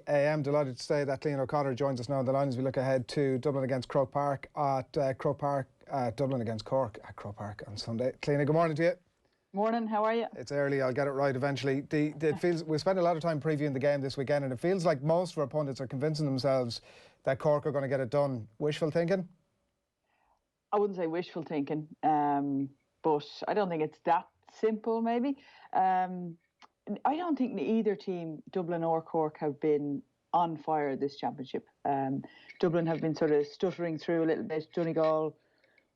AM. Delighted to say that Cliodhna O'Connor joins us now on the line as we look ahead to Dublin against Croke Park at Croke Park, Dublin against Cork at Croke Park on Sunday. Cliodhna, good morning to you. Morning, how are you? It's early, I'll get it right eventually. We spent a lot of time previewing the game this weekend, and it feels like most of our pundits are convincing themselves that Cork are going to get it done. Wishful thinking? I wouldn't say wishful thinking, but I don't think it's that simple, maybe. I don't think either team, Dublin or Cork, have been on fire this championship. Dublin have been sort of stuttering through a little bit. Donegal,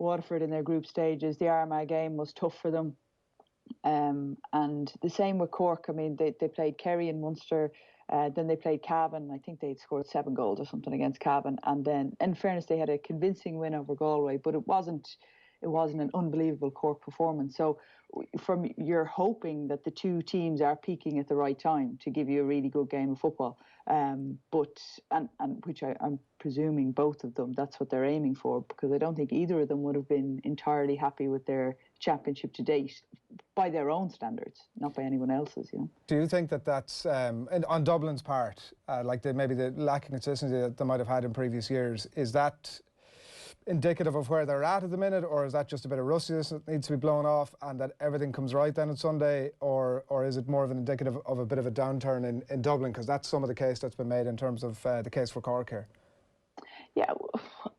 Waterford in their group stages. The Armagh game was tough for them. And the same with Cork. I mean, they played Kerry and Munster, then they played Cavan. I think they'd scored 7 goals or something against Cavan. And then, in fairness, they had a convincing win over Galway, but it wasn't an unbelievable Cork performance. So you're hoping that the two teams are peaking at the right time to give you a really good game of football. But which I'm presuming both of them, that's what they're aiming for, because I don't think either of them would have been entirely happy with their championship to date by their own standards, not by anyone else's, you know. Do you think that that's, on Dublin's part, like maybe the lack of consistency that they might have had in previous years, is that indicative of where they're at the minute, or is that just a bit of rustiness that needs to be blown off and that everything comes right then on Sunday, or is it more of an indicative of a bit of a downturn in Dublin, because that's some of the case that's been made in terms of the case for Cork here? Yeah,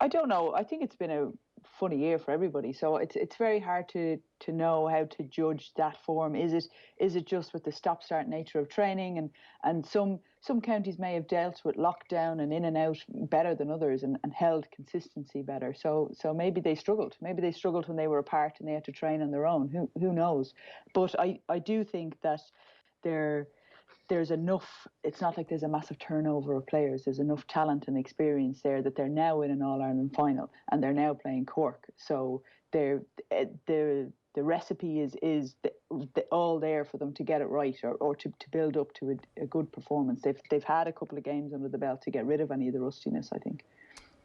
I don't know. I think it's been a funny year for everybody, so it's very hard to know how to judge that form. Is it just with the stop-start nature of training, and some counties may have dealt with lockdown and in and out better than others, and held consistency better. So maybe they struggled. Maybe they struggled when they were apart and they had to train on their own. Who knows? But I do think that there's enough. It's not like there's a massive turnover of players. There's enough talent and experience there that they're now in an All-Ireland final and they're now playing Cork. So the recipe is all there for them to get it right, or to build up to a good performance. They've had a couple of games under the belt to get rid of any of the rustiness, I think.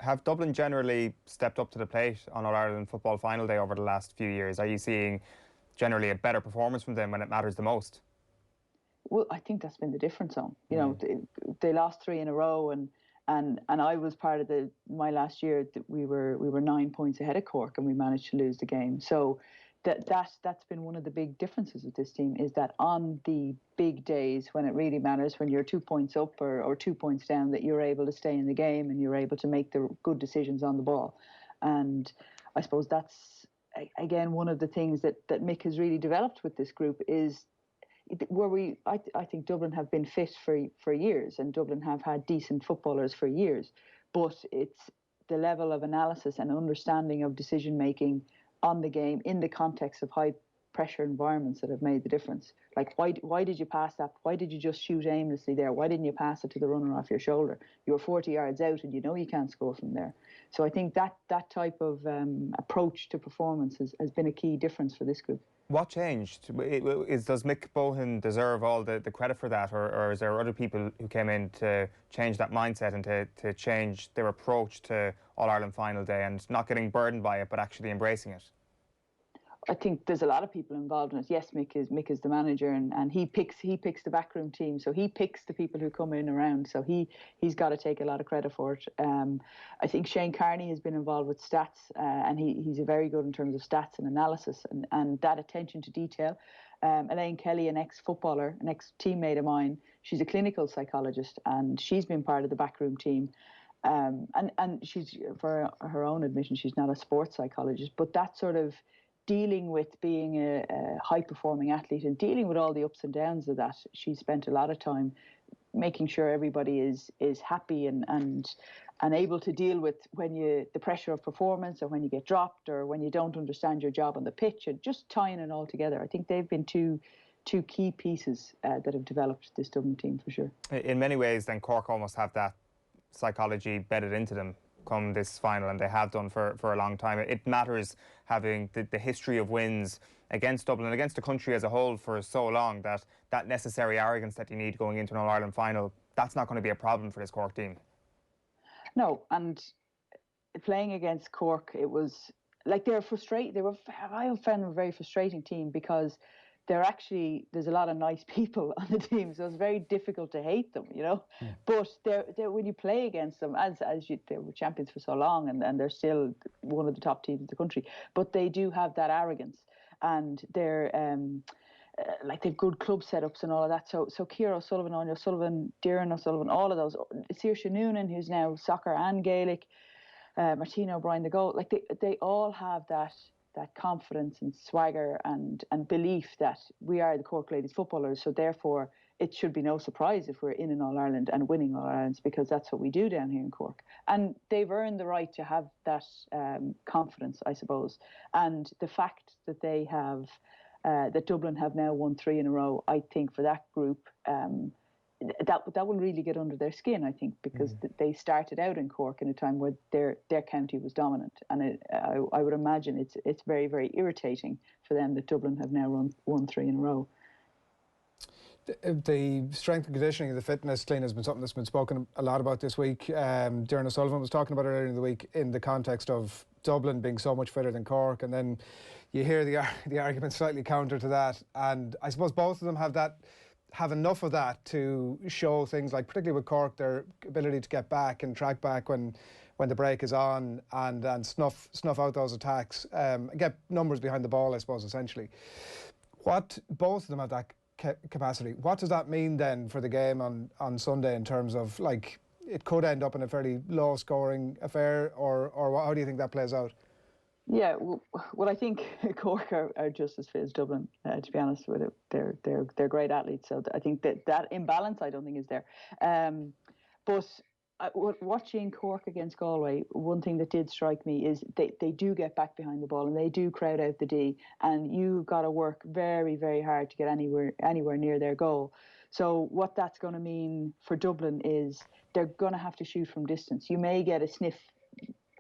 Have Dublin generally stepped up to the plate on All-Ireland football final day over the last few years? Are you seeing generally a better performance from them when it matters the most? Well, I think that's been the difference. You know, they lost 3 in a row, and I was part of my last year. We were 9 points ahead of Cork, and we managed to lose the game. So that's been one of the big differences with this team, is that on the big days when it really matters, when you're 2 points up or 2 points down, that you're able to stay in the game and you're able to make the good decisions on the ball. And I suppose that's again one of the things that Mick has really developed with this group, is where I think Dublin have been fit for years, and Dublin have had decent footballers for years, but it's the level of analysis and understanding of decision making on the game in the context of high pressure environments that have made the difference. Like, why did you pass that? Why did you just shoot aimlessly there? Why didn't you pass it to the runner off your shoulder? You were 40 yards out and you know you can't score from there. So I think that type of approach to performance has been a key difference for this group. What changed? Does Mick Bohan deserve all the credit for that, or is there other people who came in to change that mindset and to change their approach to All-Ireland final day and not getting burdened by it but actually embracing it? I think there's a lot of people involved in it. Yes, Mick is the manager, and he picks the backroom team, so he picks the people who come in around. So he's got to take a lot of credit for it. I think Shane Carney has been involved with stats, and he's very good in terms of stats and analysis and that attention to detail. Elaine Kelly, an ex-footballer, an ex-teammate of mine, she's a clinical psychologist, and she's been part of the backroom team. And she's, for her own admission, she's not a sports psychologist, but that sort of dealing with being a high-performing athlete and dealing with all the ups and downs of that, she spent a lot of time making sure everybody is happy and able to deal with the pressure of performance, or when you get dropped, or when you don't understand your job on the pitch, and just tying it all together. I think they've been two key pieces that have developed this Dublin team for sure. In many ways, then, Cork almost have that psychology bedded into them come this final, and they have done for a long time. It matters having the history of wins against Dublin, against the country as a whole for so long, that necessary arrogance that you need going into an All-Ireland final, that's not going to be a problem for this Cork team. No, and playing against Cork, it was like they were frustrated. I found them a very frustrating team, because there's a lot of nice people on the team, so it's very difficult to hate them, you know. But they're when you play against them, they were champions for so long, and they're still one of the top teams in the country, but they do have that arrogance, and they're like they've good club setups and all of that. So Ciara O'Sullivan, Anya O'Sullivan, Doireann O'Sullivan, all of those, Saoirse Noonan, who's now soccer and Gaelic, Martina O'Brien, the goal, like they all have that confidence and swagger and belief that we are the Cork Ladies footballers, so therefore it should be no surprise if we're in an All-Ireland and winning All-Irelands, because that's what we do down here in Cork. And they've earned the right to have that confidence, I suppose. And the fact that they have, that Dublin have now won 3 in a row, I think for that group, that will really get under their skin, I think, because they started out in Cork in a time where their county was dominant, and I would imagine it's very, very irritating for them that Dublin have now won 3 in a row. The strength and conditioning, the fitness, Cliodhna, has been something that's been spoken a lot about this week. Doireann O'Sullivan was talking about it earlier in the week in the context of Dublin being so much fitter than Cork, and then you hear the argument slightly counter to that, and I suppose both of them have enough of that to show things like, particularly with Cork, their ability to get back and track back when the break is on, and snuff out those attacks, get numbers behind the ball, I suppose, essentially. Both of them have that capacity. What does that mean then for the game on Sunday, in terms of, like, it could end up in a fairly low scoring affair, or how do you think that plays out? Yeah, well, I think Cork are just as fit as Dublin, to be honest with it. They're great athletes, so I think that imbalance, I don't think, is there. But watching Cork against Galway, one thing that did strike me is they do get back behind the ball, and they do crowd out the D, and you've got to work very, very hard to get anywhere near their goal. So what that's going to mean for Dublin is they're going to have to shoot from distance. You may get a sniff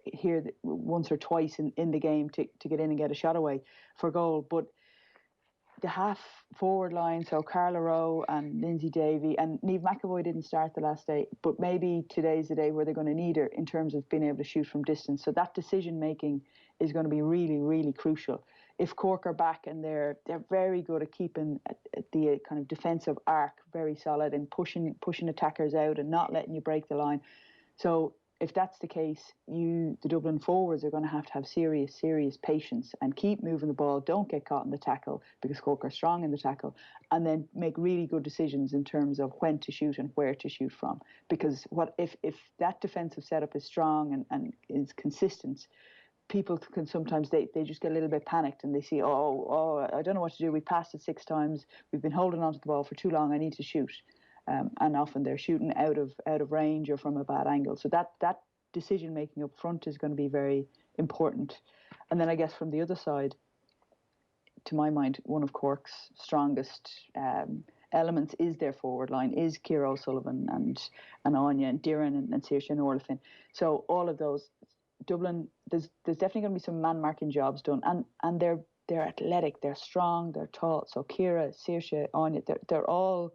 here once or twice in the game to get in and get a shot away for goal, but the half forward line, so Carla Rowe and Lindsay Davey, and Niamh McAvoy didn't start the last day, but maybe today's the day where they're going to need her in terms of being able to shoot from distance. So that decision making is going to be really, really crucial. If Cork are back, and they're very good at keeping the kind of defensive arc very solid and pushing attackers out and not letting you break the line. So if that's the case, the Dublin forwards are going to have serious, serious patience and keep moving the ball. Don't get caught in the tackle, because Cork are strong in the tackle, and then make really good decisions in terms of when to shoot and where to shoot from. Because if that defensive setup is strong and is consistent, people can sometimes they just get a little bit panicked, and they see, oh, I don't know what to do. We passed it 6 times. We've been holding onto the ball for too long. I need to shoot. And often they're shooting out of range or from a bad angle. So that decision making up front is going to be very important. And then I guess from the other side, to my mind, one of Cork's strongest elements is their forward line, is Ciara O'Sullivan and Anya and Doireann and Saoirse O'Sullivan. So all of those, Dublin, there's definitely going to be some man marking jobs done, and they're athletic, they're strong, they're tall. So Ciara, Saoirse, Anya, they're all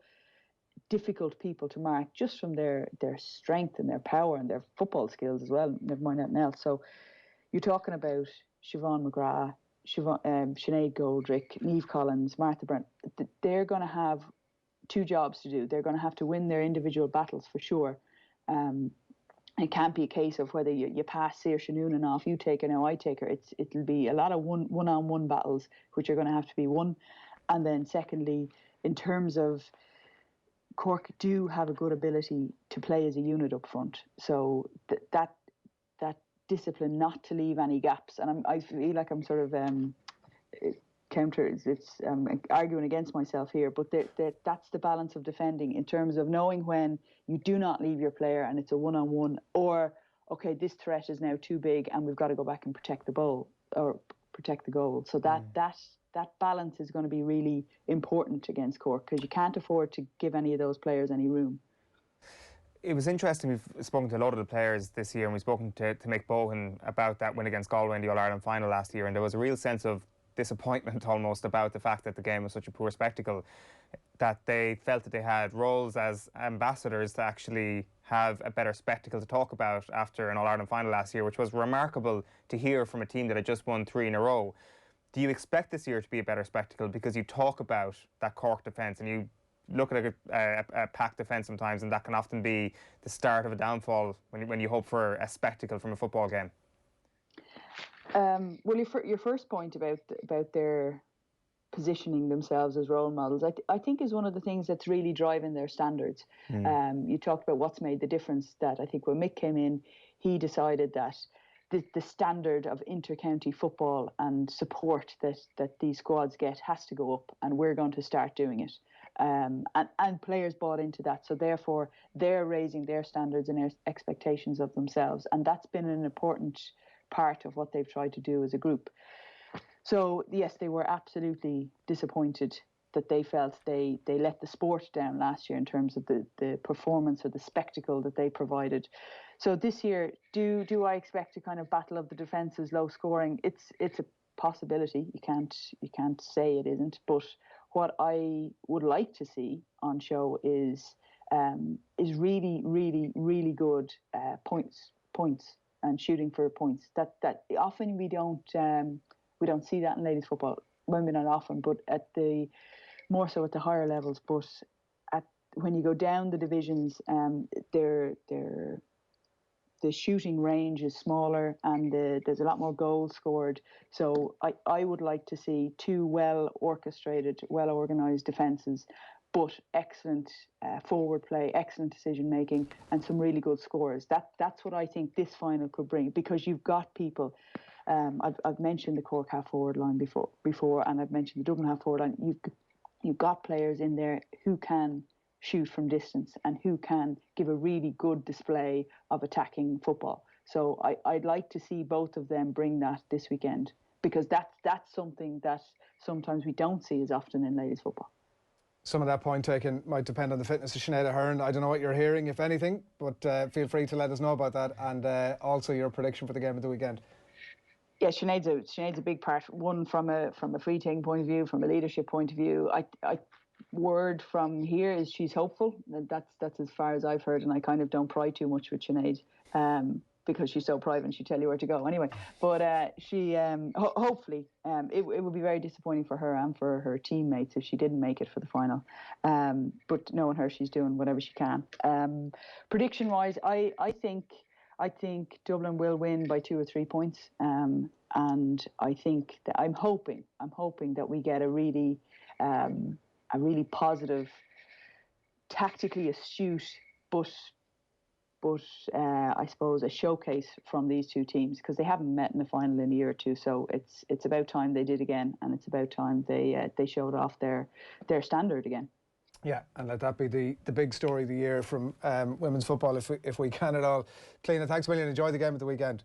difficult people to mark just from their strength and their power and their football skills as well, never mind anything else. So you're talking about Siobhan McGrath, Sinead Goldrick, Niamh Collins, Martha Byrne. They're going to have 2 jobs to do. They're going to have to win their individual battles for sure. It can't be a case of whether you pass Saoirse Noonan off, you take her, now I take her. It'll be a lot of one-on-one battles which are going to have to be won. And then secondly, in terms of Cork do have a good ability to play as a unit up front, so that discipline not to leave any gaps. And I feel like I'm sort of arguing against myself here, but that's the balance of defending, in terms of knowing when you do not leave your player and it's a one-on-one, or okay, this threat is now too big and we've got to go back and protect the goal. So that balance is going to be really important against Cork, because you can't afford to give any of those players any room. It was interesting. We've spoken to a lot of the players this year, and we've spoken to Mick Bohan about that win against Galway in the All-Ireland final last year, and there was a real sense of disappointment almost about the fact that the game was such a poor spectacle, that they felt that they had roles as ambassadors to actually have a better spectacle to talk about after an All-Ireland final last year, which was remarkable to hear from a team that had just won 3 in a row. Do you expect this year to be a better spectacle? Because you talk about that Cork defence and you look at a packed defence sometimes, and that can often be the start of a downfall when you hope for a spectacle from a football game. Well, your first point about their positioning themselves as role models, I think is one of the things that's really driving their standards. You talked about what's made the difference. That I think when Mick came in, he decided that the standard of inter-county football and support that these squads get has to go up, and we're going to start doing it. And players bought into that, so therefore they're raising their standards and their expectations of themselves, and that's been an important part of what they've tried to do as a group. So yes, they were absolutely disappointed that they felt they let the sport down last year in terms of the performance or the spectacle that they provided. So this year, do I expect a kind of battle of the defences, low scoring? It's a possibility. You can't say it isn't. But what I would like to see on show is really, really, really good points and shooting for points. That often we don't see that in ladies football. Maybe not often, but more so at the higher levels. But when you go down the divisions, the shooting range is smaller, and there's a lot more goals scored. So I would like to see two well orchestrated, well organised defences, but excellent forward play, excellent decision making, and some really good scores. That's what I think this final could bring, because you've got people. I've mentioned the Cork half forward line before, and I've mentioned the Dublin half forward line. You've got players in there who can shoot from distance and who can give a really good display of attacking football. So I'd like to see both of them bring that this weekend, because that's something that sometimes we don't see as often in ladies football. Some of that point taken might depend on the fitness of Sinead Ahern. I don't know what you're hearing, if anything, but feel free to let us know about that, and also your prediction for the game of the weekend. Yeah, Sinead's a big part. One from a free taking point of view, from a leadership point of view. Word from here is she's hopeful. That's as far as I've heard, and I kind of don't pry too much with Sinead because she's so private and she'd tell you where to go anyway. But she hopefully it would be very disappointing for her and for her teammates if she didn't make it for the final. But knowing her, she's doing whatever she can. Prediction wise, I think Dublin will win by 2 or 3 points, and I think that I'm hoping that we get a really positive, tactically astute, but I suppose a showcase from these two teams, because they haven't met in the final in a year or two. So it's about time they did again, and it's about time they showed off their standard again. Yeah, and let that be the big story of the year from women's football, if we can at all. Cliodhna, thanks a million. Enjoy the game at the weekend.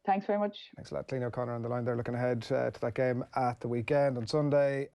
Thanks very much. Thanks a lot. Cliodhna O'Connor on the line there, looking ahead to that game at the weekend on Sunday.